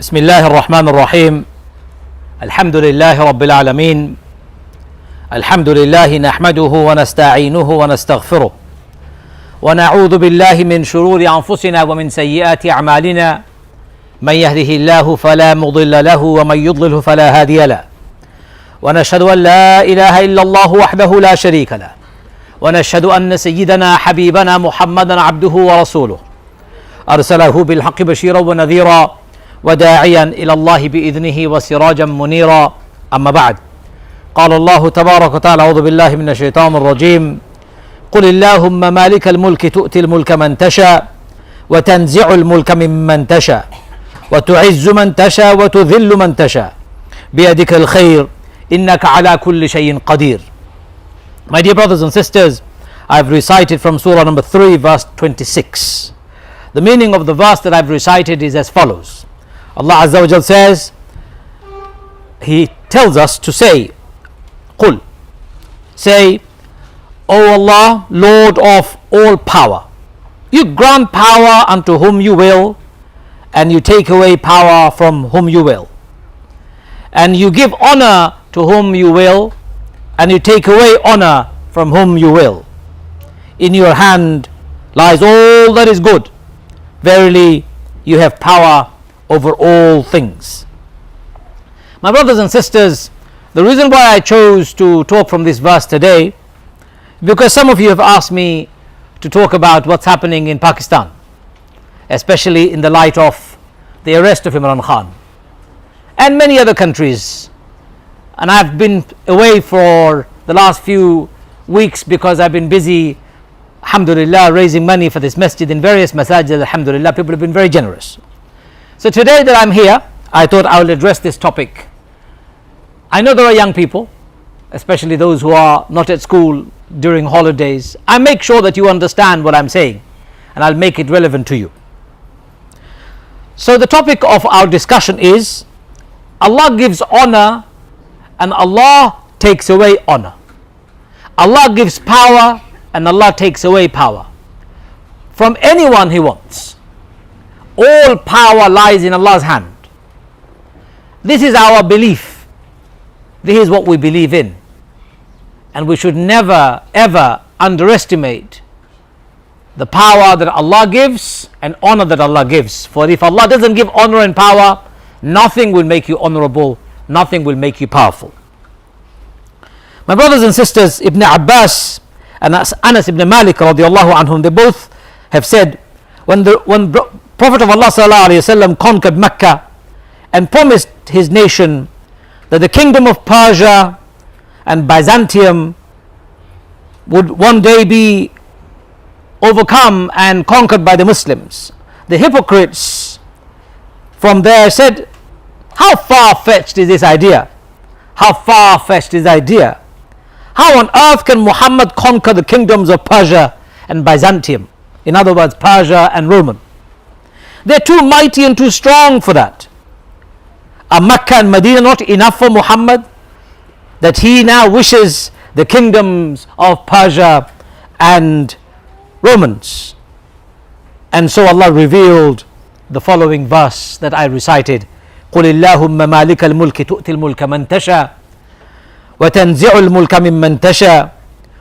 بسم الله الرحمن الرحيم الحمد لله رب العالمين الحمد لله نحمده ونستعينه ونستغفره ونعوذ بالله من شرور أنفسنا ومن سيئات أعمالنا من يهده الله فلا مضل له ومن يضلله فلا هادي له ونشهد أن لا إله إلا الله وحده لا شريك له ونشهد أن سيدنا حبيبنا محمدا عبده ورسوله أرسله بالحق بشيرا ونذيرا وداعيا إلى الله بإذنه وسراجا منيرا أما بعد قال الله تبارك وتعالى أعوذ بالله من الشيطان الرجيم قل اللهم مالك الملك تؤتي الملك من تشاء وتنزع الملك ممن تشاء وتعز من تشاء وتذل من تشاء بيدك الخير إنك على كل شيء قدير. My dear brothers and sisters, I have recited from Surah number 3 verse 26. The meaning of the verse that I have recited is as follows. Allah Azza wa Jal says, He tells us to say, Qul, say, O Allah, Lord of all power, you grant power unto whom you will, and you take away power from whom you will, and you give honor to whom you will, and you take away honor from whom you will. In your hand lies all that is good. Verily, you have power over all things. My brothers and sisters, the reason why I chose to talk from this verse today, because some of you have asked me to talk about what's happening in Pakistan, especially in the light of the arrest of Imran Khan and many other countries. And I've been away for the last few weeks because I've been busy, alhamdulillah, raising money for this masjid in various masajid. Alhamdulillah, people have been very generous. So today that I'm here, I thought I will address this topic. I know there are young people, especially those who are not at school during holidays. I make sure that you understand what I'm saying, and I'll make it relevant to you. So the topic of our discussion is Allah gives honor and Allah takes away honor. Allah gives power and Allah takes away power from anyone He wants. All power lies in Allah's hand. This is our belief. This is what we believe in. And we should never ever underestimate the power that Allah gives and honor that Allah gives. For if Allah doesn't give honor and power, nothing will make you honorable, nothing will make you powerful. My brothers and sisters, Ibn Abbas and Anas ibn Malik radiallahu anhum, they both have said, when Prophet of Allah sallallahu alaihi wasallam conquered Mecca and promised his nation that the kingdom of Persia and Byzantium would one day be overcome and conquered by the Muslims, the hypocrites from there said, how far-fetched is this idea? How far-fetched is the idea? How on earth can Muhammad conquer the kingdoms of Persia and Byzantium? In other words, Persia and Roman. They're too mighty and too strong for that. Are Mecca and Medina not enough for Muhammad? That he now wishes the kingdoms of Persia and Romans. And so Allah revealed the following verse that I recited. قُلِ اللَّهُمَّ مَالِكَ الْمُلْكِ تُؤْتِي الْمُلْكَ مَنْ تَشَاءُ وَتَنْزِعُ الْمُلْكَ مِمَّنْ تَشَاءُ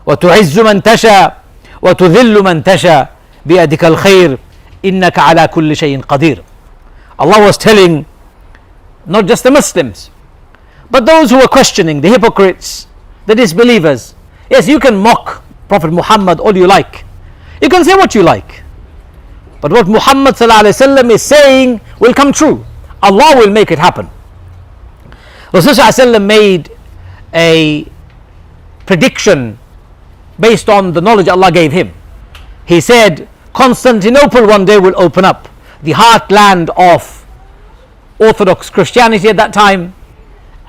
وَتُعِزُّ مَنْ تَشَاءُ وَتُذِلُّ مَنْ تَشَاءُ بِيَدِكَ الْخَيْرُ إِنَّكَ عَلَى كُلِّ شَيْءٍ قَدِيرٌ. Allah was telling not just the Muslims, but those who were questioning, the hypocrites, the disbelievers. Yes, you can mock Prophet Muhammad all you like. You can say what you like. But what Muhammad sallallahu alaihi wasallam is saying will come true. Allah will make it happen. Rasul sallallahu alaihi wasallam made a prediction based on the knowledge Allah gave him. He said, Constantinople one day will open up, the heartland of Orthodox Christianity at that time,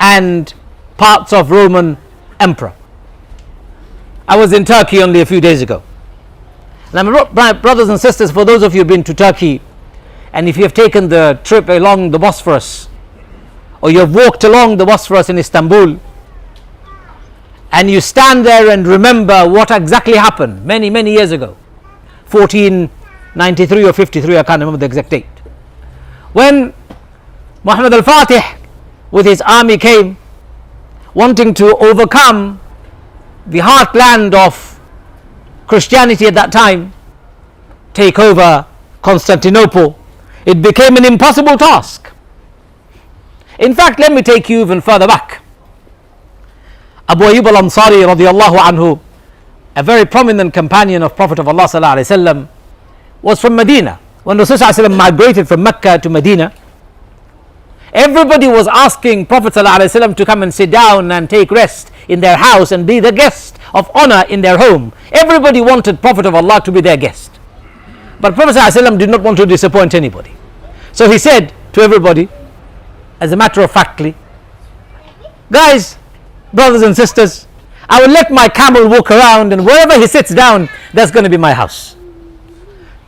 and parts of Roman Emperor. I was in Turkey only a few days ago. Now, my brothers and sisters, for those of you who have been to Turkey, and if you have taken the trip along the Bosphorus, or you have walked along the Bosphorus in Istanbul, and you stand there and remember what exactly happened many, many years ago, 1493 or 53, I can't remember the exact date, when Muhammad al-Fatih with his army came, wanting to overcome the heartland of Christianity at that time, take over Constantinople. It became an impossible task. In fact, let me take you even further back. Abu Ayyub al-Ansari radiallahu anhu, a very prominent companion of Prophet of Allah sallallahu alaihi wasallam, was from Medina. When Rasulullah migrated from Mecca to Medina, everybody was asking Prophet sallallahu alaihi wasallam to come and sit down and take rest in their house and be the guest of honor in their home. Everybody wanted Prophet of Allah to be their guest. But Prophet sallallahu alaihi wasallam did not want to disappoint anybody. So he said to everybody, as a matter of factly, guys, brothers and sisters, I will let my camel walk around, and wherever he sits down, that's going to be my house.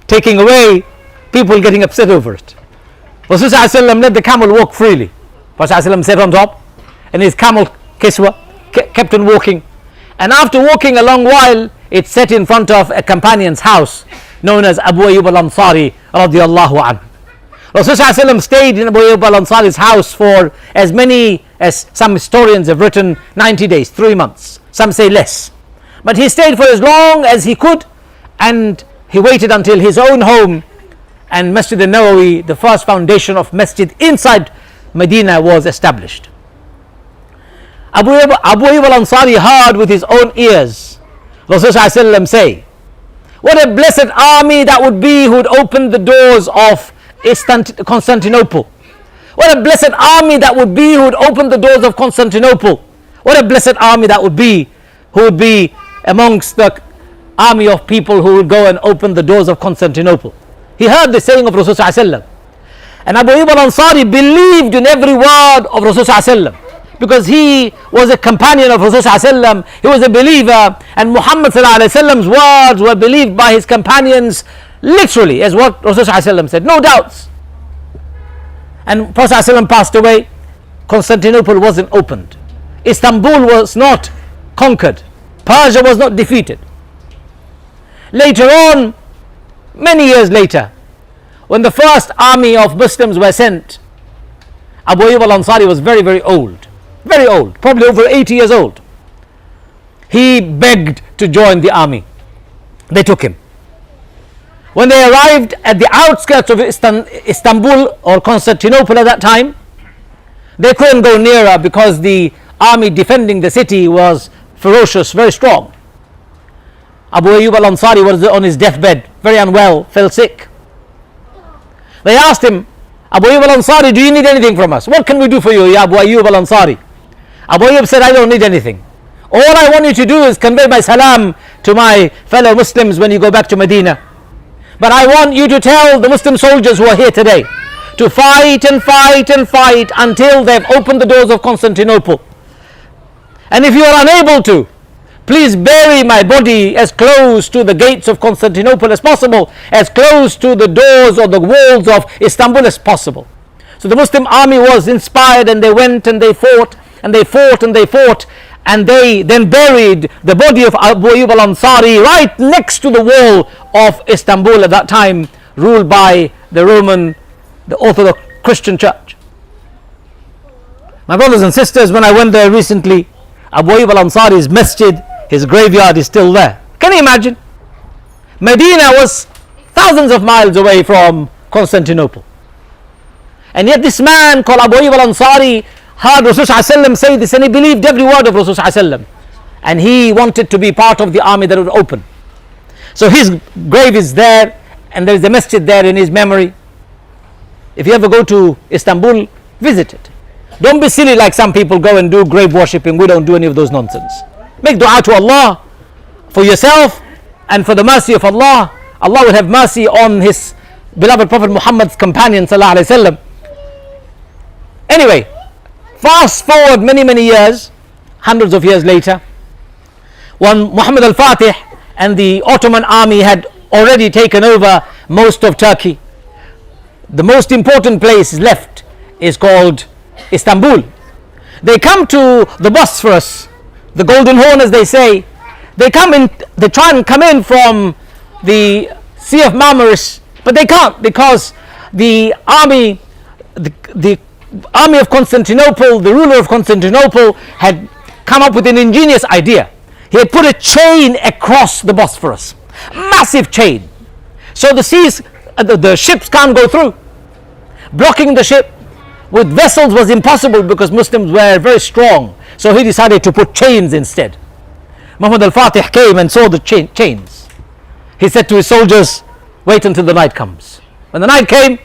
Taking away people getting upset over it. Rasulullah let the camel walk freely. Prophet sat on top, and his camel Kiswa kept on walking. And after walking a long while, it set in front of a companion's house known as Abu Ayyub al-Ansari radiallahu anhu. Rasulullah stayed in Abu Ayyub al-Ansari's house for as many as some historians have written, 90 days, 3 months. Some say less. But he stayed for as long as he could, and he waited until his own home and Masjid al-Nawawi, the first foundation of masjid inside Medina, was established. Abu Ayyub al-Ansari heard with his own ears Rasulullah say, what a blessed army that would be who would open the doors of Constantinople. What a blessed army that would be who would open the doors of Constantinople. What a blessed army that would be who would be amongst the army of people who would go and open the doors of Constantinople. He heard the saying of Rasulullah, and Abu Ayyub al-Ansari believed in every word of Rasulullah, because he was a companion of Rasulullah. He was a believer, and Muhammad ﷺ's words were believed by his companions literally as what Rasulullah said, no doubts. And Prophet ﷺ passed away. Constantinople wasn't opened. Istanbul was not conquered. Persia was not defeated. Later on, many years later, when the first army of Muslims were sent, Abu Ayyub al-Ansari was very, very old. Very old, probably over 80 years old. He begged to join the army. They took him. When they arrived at the outskirts of Istanbul or Constantinople at that time, they couldn't go nearer because the army defending the city was ferocious, very strong. Abu Ayyub al-Ansari was on his deathbed, very unwell, fell sick. They asked him, Abu Ayyub al-Ansari, do you need anything from us? What can we do for you, ya Abu Ayyub al-Ansari? Abu Ayyub said, I don't need anything. All I want you to do is convey my salam to my fellow Muslims when you go back to Medina. But I want you to tell the Muslim soldiers who are here today to fight and fight and fight until they've opened the doors of Constantinople. And if you are unable to, please bury my body as close to the gates of Constantinople as possible, as close to the doors or the walls of Istanbul as possible. So the Muslim army was inspired, and they went and they fought and they fought and they fought, and they then buried the body of Abu Ayyub al-Ansari right next to the wall of Istanbul at that time, ruled by the Orthodox Christian Church. My brothers and sisters, when I went there recently, Abu Ayyub al-Ansari's masjid, his graveyard, is still there. Can you imagine? Medina was thousands of miles away from Constantinople. And yet this man called Abu Ayyub al-Ansari heard Rasulullah say this, and he believed every word of Rasulullah, and he wanted to be part of the army that would open. So his grave is there, and there is a masjid there in his memory. If you ever go to Istanbul, visit it. Don't be silly like some people go and do grave worshipping. We don't do any of those nonsense. Make dua to Allah for yourself and for the mercy of Allah. Allah will have mercy on his beloved Prophet Muhammad's companion sallallahu alaihi wasallam. Anyway, fast forward many years, hundreds of years later, when Muhammad al-Fatih and the Ottoman army had already taken over most of Turkey, the most important place left is called Istanbul. They come to the Bosphorus, the Golden Horn as they say. They try and come in from the Sea of Marmaris, but they can't, because the army, the army of Constantinople, the ruler of Constantinople, had come up with an ingenious idea. He had put a chain across the Bosphorus, massive chain, so the ships can't go through. Blocking the ship with vessels was impossible because Muslims were very strong, so he decided to put chains instead. Muhammad al-Fatih came and saw the chains. He said to his soldiers, wait until the night comes. When the night came,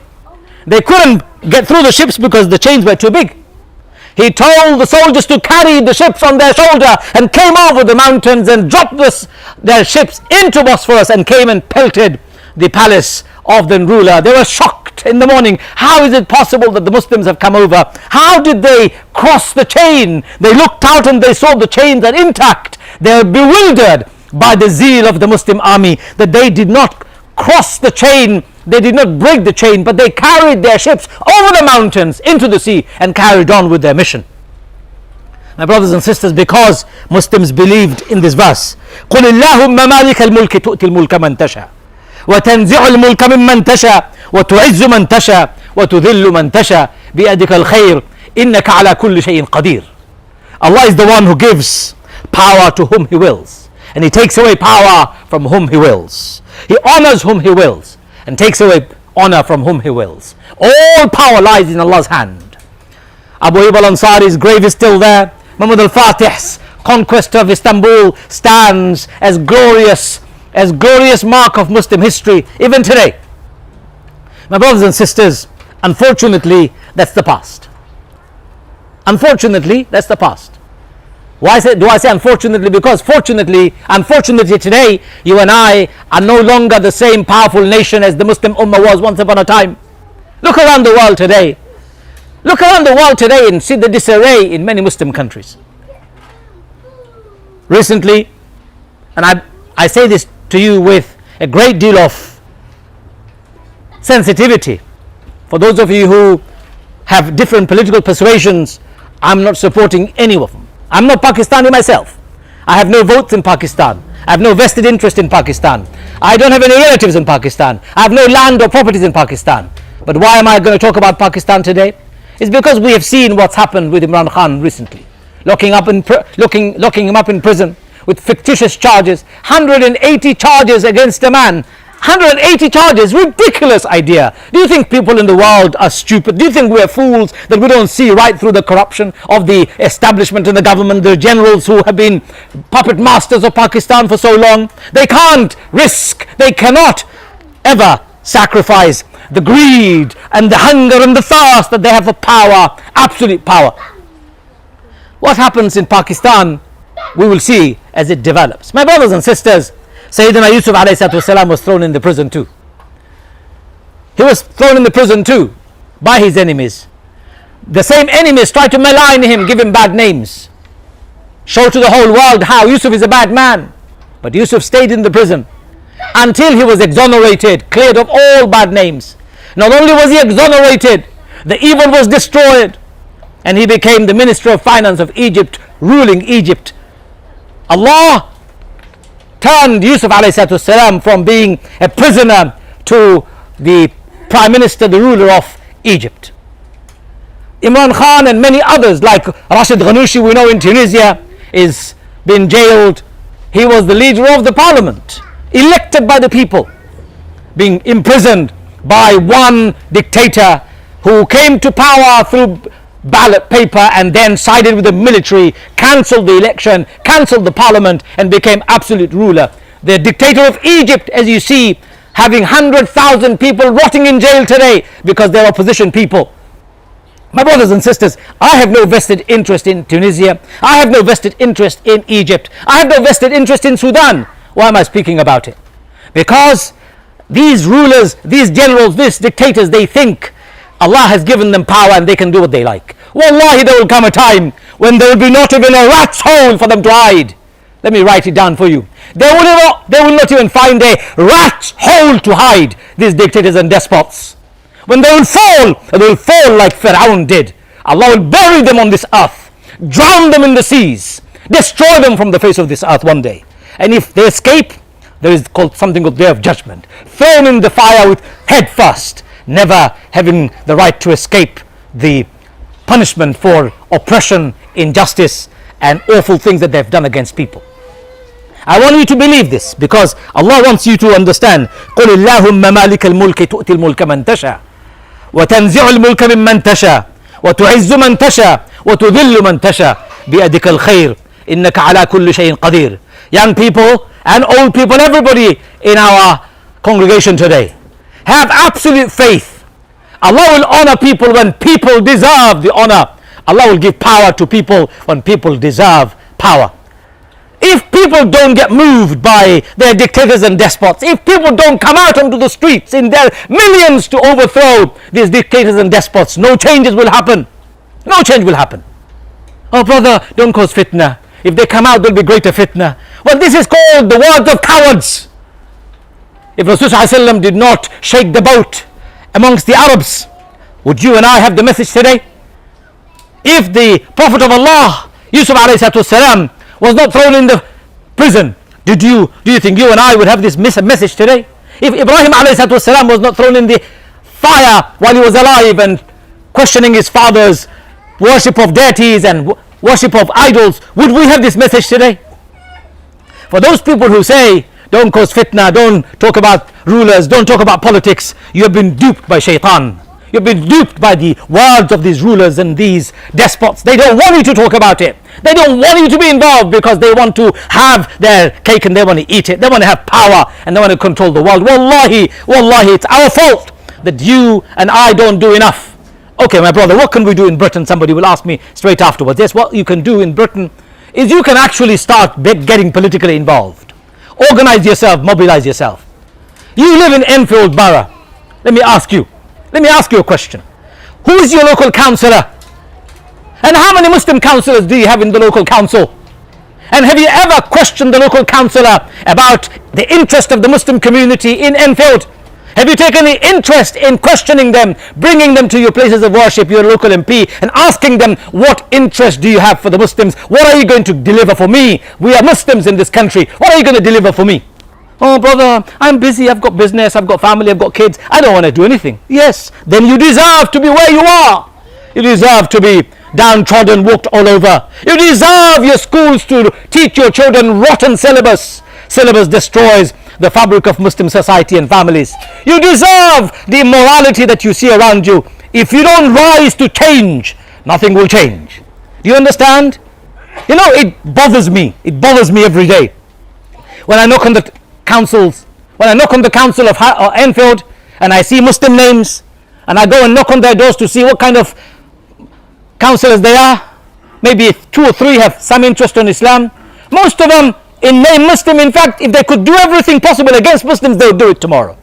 they couldn't get through the ships because the chains were too big. He told the soldiers to carry the ships on their shoulder and came over the mountains and dropped their ships into Bosphorus and came and pelted the palace of the ruler. They were shocked in the morning. How is it possible that the Muslims have come over? How did they cross the chain? They looked out and they saw the chains are intact. They were bewildered by the zeal of the Muslim army that they did not cross the chain, they did not break the chain, but they carried their ships over the mountains into the sea and carried on with their mission. My brothers and sisters, because Muslims believed in this verse, قُلِ اللَّهُمَّ مَالِكَ الْمُلْكِ تُؤْتِ الْمُلْكَ مَنْ تَشَاءُ وَتَنْزِعُ الْمُلْكَ مِمَّنْ تَشَاءُ وَتُعِزُّ مَنْ تَشَاءُ وَتُذِلُّ مَنْ تَشَاءُ بِيَدِكَ الْخَيْرُ إِنَّكَ عَلَى كُلِّ شَيْءٍ قَدِيرٌ. Allah is the one who gives power to whom He wills, and He takes away power from whom He wills. He honors whom He wills and takes away honor from whom He wills. All power lies in Allah's hand. Abu Ayyub al-Ansari's grave is still there. Muhammad al-Fatih's conquest of Istanbul stands as glorious mark of Muslim history even today. My brothers and sisters, unfortunately, that's the past. Unfortunately, that's the past. Why do I say unfortunately? Because unfortunately today, you and I are no longer the same powerful nation as the Muslim Ummah was once upon a time. Look around the world today. Look around the world today and see the disarray in many Muslim countries. Recently, and I say this to you with a great deal of sensitivity. For those of you who have different political persuasions, I'm not supporting any of them. I'm not Pakistani myself. I have no votes in Pakistan. I have no vested interest in Pakistan. I don't have any relatives in Pakistan. I have no land or properties in Pakistan. But why am I going to talk about Pakistan today? It's because we have seen what's happened with Imran Khan recently. Locking him up in prison with fictitious charges. 180 charges against a man. 180 charges, ridiculous idea. Do you think people in the world are stupid? Do you think we're fools that we don't see right through the corruption of the establishment and the government, the generals who have been puppet masters of Pakistan for so long? They can't risk, they cannot ever sacrifice the greed and the hunger and the thirst that they have for power, absolute power. What happens in Pakistan, we will see as it develops. My brothers and sisters, Sayyidina Yusuf ﷺ was thrown in the prison too. He was thrown in the prison too by his enemies. The same enemies tried to malign him, give him bad names, show to the whole world how Yusuf is a bad man. But Yusuf stayed in the prison until he was exonerated, cleared of all bad names. Not only was he exonerated, the evil was destroyed, and he became the Minister of Finance of Egypt, ruling Egypt. Allah turned Yusuf ﷺ from being a prisoner to the Prime Minister, the ruler of Egypt. Imran Khan and many others like Rachid Ghannouchi, we know in Tunisia, is been jailed. He was the leader of the parliament, elected by the people, being imprisoned by one dictator who came to power through ballot paper and then sided with the military, cancelled the election, cancelled the parliament, and became absolute ruler. The dictator of Egypt, as you see, having 100,000 people rotting in jail today because they're opposition people. My brothers and sisters, I have no vested interest in Tunisia. I have no vested interest in Egypt. I have no vested interest in Sudan. Why am I speaking about it? Because these rulers, these generals, these dictators, they think Allah has given them power and they can do what they like. Wallahi, there will come a time when there will be not even a rat's hole for them to hide. Let me write it down for you. They will not even find a rat's hole to hide, these dictators and despots. When they will fall like Pharaoh did. Allah will bury them on this earth, drown them in the seas, destroy them from the face of this earth one day. And if they escape, there is something called Day of Judgment, thrown in the fire with head first, never having the right to escape the punishment for oppression, injustice, and awful things that they've done against people. I want you to believe this because Allah wants you to understand. قُلِ اللَّهُمَّ مَالِكَ الْمُلْكِ تُؤْتِي الْمُلْكَ مَنْ تَشَاءُ وَتَنْزِعُ الْمُلْكَ مِمَّنْ تَشَاءُ وَتُعِزُّ مَنْ تَشَاءُ وَتُذِلُّ مَنْ تَشَاءُ بِيَدِكَ الْخَيْرُ إِنَّكَ عَلَى كُلِّ شَيْءٍ قَدِيرٌ. Young people and old people, everybody in our congregation today, have absolute faith. Allah will honor people when people deserve the honor. Allah will give power to people when people deserve power. If people don't get moved by their dictators and despots, if people don't come out onto the streets in their millions to overthrow these dictators and despots, no changes will happen. No change will happen. Oh brother, don't cause fitna. If they come out, there'll be greater fitna. Well, this is called the words of cowards. If Rasulullah did not shake the boat amongst the Arabs, would you and I have the message today? If the Prophet of Allah, Yusuf alayhi was not thrown in the prison, do you think you and I would have this message today? If Ibrahim alayhi was not thrown in the fire while he was alive and questioning his father's worship of deities and worship of idols, would we have this message today? For those people who say, don't cause fitna, don't talk about rulers, don't talk about politics, you have been duped by shaitan. You've been duped by the words of these rulers and these despots. They don't want you to talk about it. They don't want you to be involved because they want to have their cake and they want to eat it. They want to have power and they want to control the world. Wallahi, it's our fault that you and I don't do enough. Okay, my brother, what can we do in Britain? Somebody will ask me straight afterwards. Yes, what you can do in Britain is you can actually start getting politically involved. Organize yourself, mobilize yourself. You live in Enfield Borough. Let me ask you a question. Who is your local councillor? And how many Muslim councillors do you have in the local council? And have you ever questioned the local councillor about the interest of the Muslim community in Enfield? Have you taken any interest in questioning them, bringing them to your places of worship, your local MP, and asking them, what interest do you have for the Muslims? What are you going to deliver for me? We are Muslims in this country. What are you going to deliver for me? Oh brother, I'm busy, I've got business, I've got family, I've got kids, I don't want to do anything. Yes, then you deserve to be where you are. You deserve to be downtrodden, walked all over. You deserve your schools to teach your children rotten syllabus. Syllabus destroys the fabric of Muslim society and families. You deserve the immorality that you see around you. If you don't rise to change, nothing will change. Do you understand? You know, it bothers me every day. When I knock on the council of Enfield and I see Muslim names and I go and knock on their doors to see what kind of councillors they are, maybe 2 or 3 have some interest in Islam. Most of them in name Muslim. In fact, if they could do everything possible against Muslims, they would do it tomorrow.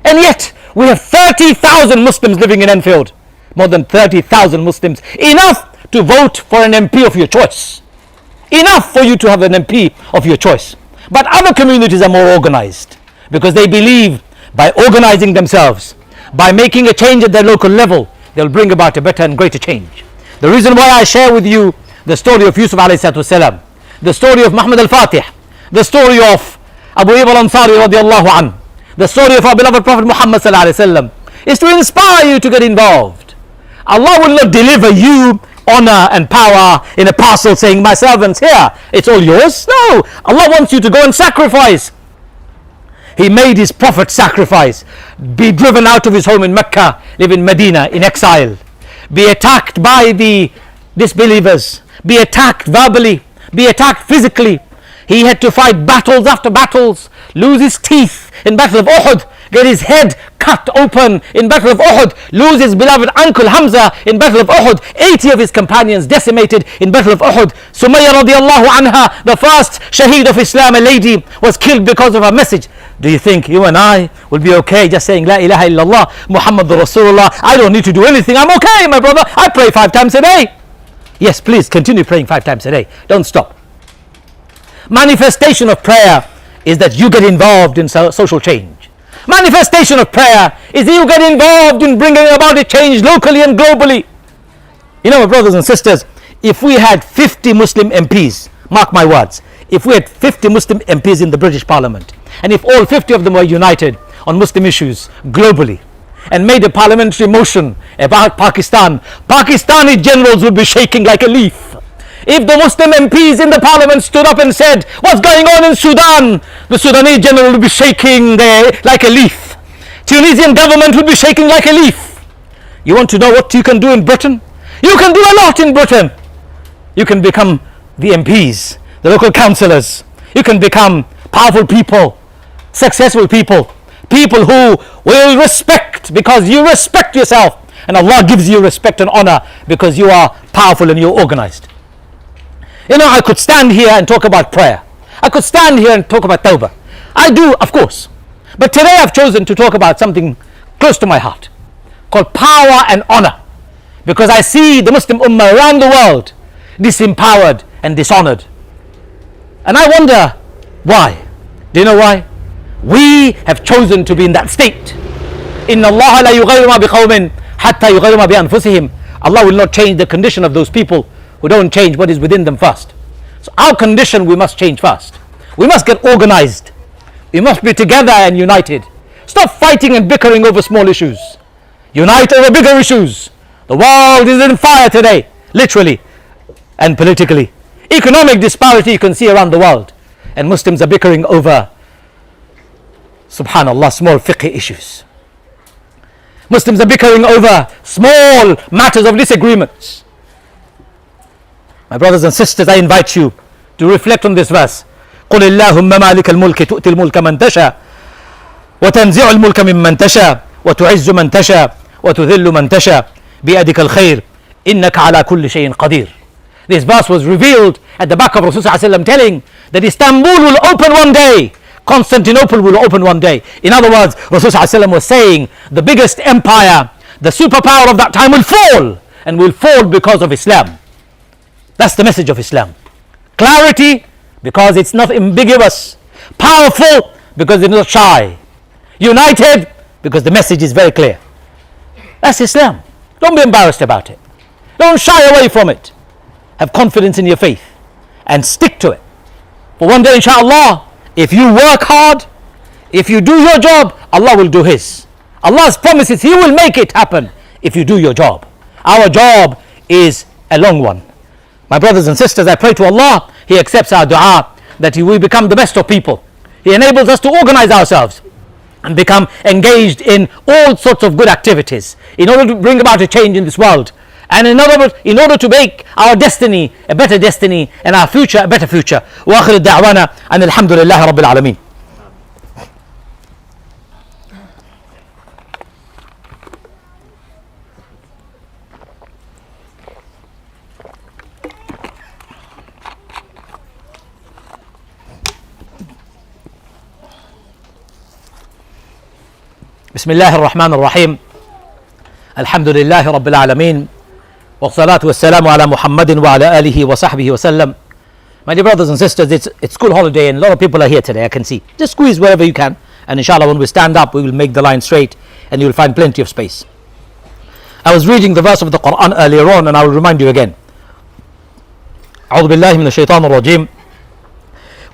And yet we have 30,000 Muslims living in Enfield. More than 30,000 Muslims. Enough to vote for an MP of your choice. Enough for you to have an MP of your choice. But other communities are more organized because they believe by organizing themselves, by making a change at their local level, they'll bring about a better and greater change. The reason why I share with you the story of Yusuf alayhi salam, the story of Muhammad al-Fatih, the story of Abu Ayyub al-Ansari radiallahu anhu, the story of our beloved Prophet Muhammad sallallahu alayhi wasallam, is to inspire you to get involved. Allah will not deliver you honor and power in a parcel saying, my servants, here, it's all yours. No, Allah wants you to go and sacrifice. He made his prophet sacrifice, be driven out of his home in Mecca, live in Medina in exile, be attacked by the disbelievers, be attacked verbally, be attacked physically. He had to fight battles after battles, lose his teeth in Battle of Uhud, get his head cut open in Battle of Uhud, lose his beloved uncle Hamza in Battle of Uhud, 80 of his companions decimated in Battle of Uhud. Sumayya radiallahu anha, the first shaheed of Islam, a lady, was killed because of her message. Do you think you and I will be okay just saying La ilaha illallah Muhammadur Rasulullah? I don't need to do anything, I'm okay, my brother, I pray 5 times a day. Yes, please continue praying 5 times a day, don't stop. Manifestation of prayer is that you get involved in social change. Manifestation of prayer is that you get involved in bringing about a change locally and globally. You know, my brothers and sisters, if we had 50 Muslim MPs, mark my words, if we had 50 Muslim MPs in the British Parliament, and if all 50 of them were united on Muslim issues globally, and made a parliamentary motion about Pakistan, Pakistani generals would be shaking like a leaf. If the Muslim MPs in the parliament stood up and said, what's going on in Sudan, the Sudanese general would be shaking there like a leaf. Tunisian government would be shaking like a leaf. You want to know what you can do in Britain? You can do a lot in Britain. You can become the MPs, the local councillors. You can become powerful people, successful people, people who will respect because you respect yourself, and Allah gives you respect and honor because you are powerful and you're organized. You know, I could stand here and talk about prayer. I could stand here and talk about tawbah. I do, of course. But today I've chosen to talk about something close to my heart, called power and honor. Because I see the Muslim Ummah around the world disempowered and dishonored. And I wonder why. Do you know why? We have chosen to be in that state. Inna Allah la yughayyiru ma biqawmin hatta yughayyiru ma bi anfusihim. Allah will not change the condition of those people who don't change what is within them first. So our condition we must change first. We must get organized. We must be together and united. Stop fighting and bickering over small issues. Unite over bigger issues. The world is in fire today, literally and politically. Economic disparity you can see around the world, and Muslims are bickering over, subhanallah, small fiqh issues. Muslims are bickering over small matters of disagreements. My brothers and sisters, I invite you to reflect on this verse. قل اللهم مالك الملك تؤتي الملك من تشاء وتنزع الملك ممن تشاء وتعز من تشاء وتذل من تشاء بيدك الخير إنك على كل شيء قدير. This verse was revealed at the back of Rasulullah telling that Istanbul will open one day, Constantinople will open one day. In other words, Rasulullah was saying the biggest empire, the superpower of that time will fall, and will fall because of Islam. That's the message of Islam. Clarity, because it's not ambiguous. Powerful, because it's not shy. United, because the message is very clear. That's Islam. Don't be embarrassed about it. Don't shy away from it. Have confidence in your faith and stick to it. For one day, inshallah, if you work hard, if you do your job, Allah will do His. Allah's promises, He will make it happen if you do your job. Our job is a long one. My brothers and sisters, I pray to Allah, He accepts our dua, that we become the best of people. He enables us to organize ourselves and become engaged in all sorts of good activities in order to bring about a change in this world. And in order to make our destiny a better destiny and our future a better future. وآخر الدعوانا أن الحمد لله رب العالمين. بسم الله الرحمن الرحيم. الحمد لله رب العالمين. والصلاة والسلام على محمد وعلى آله وصحبه وسلم. My dear brothers and sisters, it's school holiday and a lot of people are here today, I can see. Just squeeze wherever you can, and inshallah when we stand up we will make the line straight and you will find plenty of space. I was reading the verse of the Qur'an earlier on, and I will remind you again. أعوذ بالله من الشيطان الرجيم.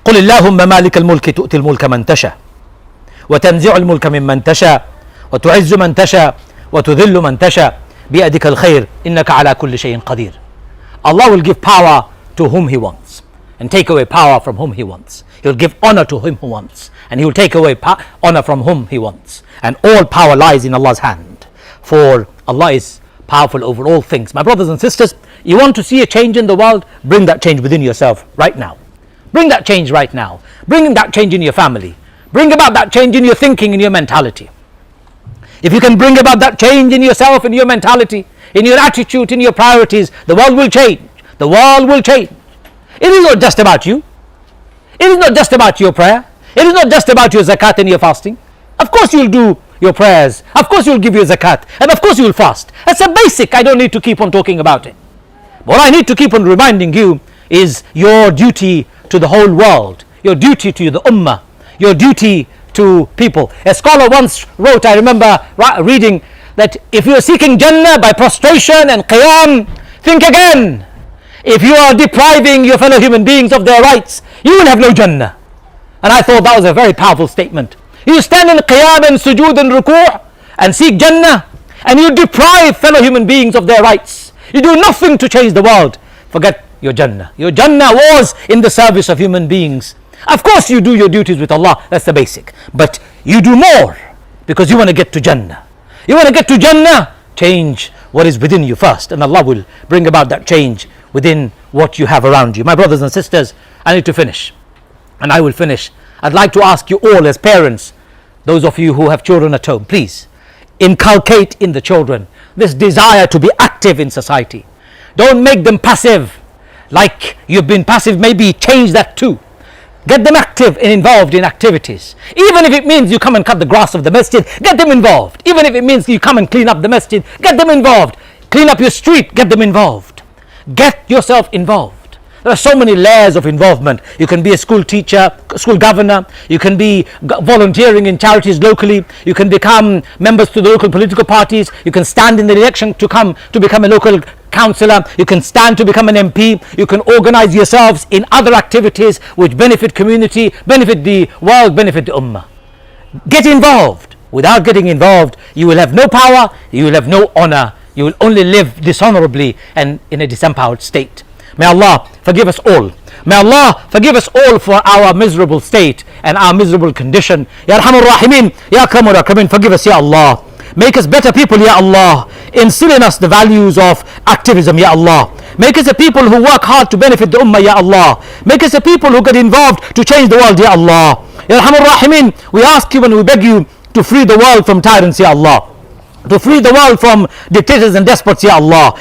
قل اللهم مالك الملك تؤتي الملك من تشاء وتنزع الملك ممن تشاء وتعز من تشاء وتذل من تشاء بيدك الخير إنك على كل شيء قدير. Allah will give power to whom He wants and take away power from whom He wants. He will give honor to whom He wants, and He will take away honor from whom He wants. And all power lies in Allah's hand, for Allah is powerful over all things. My brothers and sisters, you want to see a change in the world? Bring that change within yourself right now. Bring that change right now. Bring that change in your family. Bring about that change in your thinking, in your mentality. If you can bring about that change in yourself, in your mentality, in your attitude, in your priorities, the world will change. The world will change. It is not just about you. It is not just about your prayer. It is not just about your zakat and your fasting. Of course you'll do your prayers. Of course you'll give your zakat. And of course you'll fast. That's a basic. I don't need to keep on talking about it. What I need to keep on reminding you is your duty to the whole world. Your duty to the ummah. Your duty to people. A scholar once wrote, I remember reading, that if you are seeking Jannah by prostration and qiyam, think again. If you are depriving your fellow human beings of their rights, you will have no Jannah. And I thought that was a very powerful statement. You stand in qiyam and sujood and ruku', and seek Jannah, and you deprive fellow human beings of their rights, you do nothing to change the world, forget your Jannah. Your Jannah was in the service of human beings. Of course you do your duties with Allah, that's the basic, but you do more because you want to get to Jannah. You want to get to Jannah, change what is within you first, and Allah will bring about that change within what you have around you. My brothers and sisters, I need to finish, and I will finish. I'd like to ask you all as parents, those of you who have children at home, please inculcate in the children this desire to be active in society. Don't make them passive like you've been passive. Maybe change that too. Get them active and involved in activities. Even if it means you come and cut the grass of the masjid, get them involved. Even if it means you come and clean up the masjid, get them involved. Clean up your street, get them involved. Get yourself involved. There are so many layers of involvement. You can be a school teacher, school governor. You can be volunteering in charities locally. You can become members to the local political parties. You can stand in the election to become a local councillor. You can stand to become an MP. You can organize yourselves in other activities which benefit community, benefit the world, benefit the ummah. Get involved. Without getting involved, you will have no power, you will have no honor. You will only live dishonorably and in a disempowered state. May Allah forgive us all. May Allah forgive us all for our miserable state and our miserable condition. Ya Arhamar Rahimin, Ya Akramul Akramin, forgive us, Ya Allah. Make us better people, Ya Allah. Instill in us the values of activism, Ya Allah. Make us a people who work hard to benefit the ummah, Ya Allah. Make us a people who get involved to change the world, Ya Allah. Ya Arhamar Rahimin, we ask you and we beg you to free the world from tyrants, Ya Allah. To free the world from dictators and despots, Ya Allah.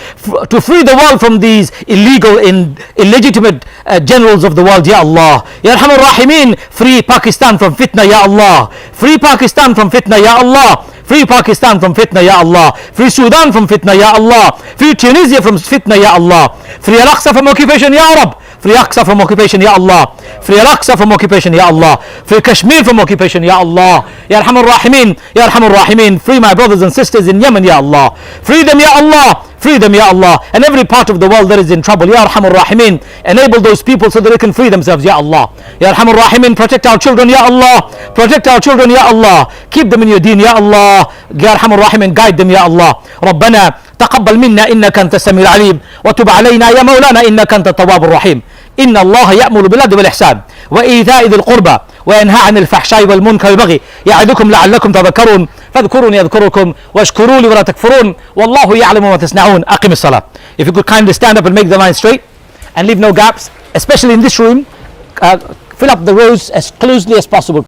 To free the world from these illegal and illegitimate generals of the world, Ya Allah. Ya Arhamar Rahimin, free Pakistan from fitna, Ya Allah. Free Pakistan from fitna, Ya Allah. Free Pakistan from fitna, Ya Allah. Free Sudan from fitna, Ya Allah. Free Tunisia from fitna, Ya Allah. Free Al-Aqsa from occupation, Ya Rab. Free Aqsa from occupation, Ya Allah. Free Al-Aqsa from occupation, Ya Allah. Free Kashmir from occupation, Ya Allah. Ya Arhamar Rahimin, Ya Arhamar Rahimin. Free my brothers and sisters in Yemen, Ya Allah. Free them, Ya Allah. Free them, Ya Allah. And every part of the world that is in trouble, Ya Arhamar Rahimin. Enable those people so that they can free themselves, Ya Allah. Ya Arhamar Rahimin. Protect our children, Ya Allah. Protect our children, Ya Allah. Keep them in your deen, Ya Allah. Ya Arhamar Rahimin. Guide them, Ya Allah. ربنا تقبل منا إنك أنت السميع العليم وتب علينا يا مولانا إنك أنت التواب الرحيم. إن الله يأمر بالعدل والإحسان وإيتاء ذي القربى وينهى عن الفحشاء والمنكر والبغي يعظكم لعلكم تذكرون فاذكروني أذكركم واشكروا لي ولا تكفرون والله يعلم ما تصنعون. أقم الصلاة. If you could kindly stand up and make the line straight and leave no gaps, especially in this room, fill up the rows as closely as possible.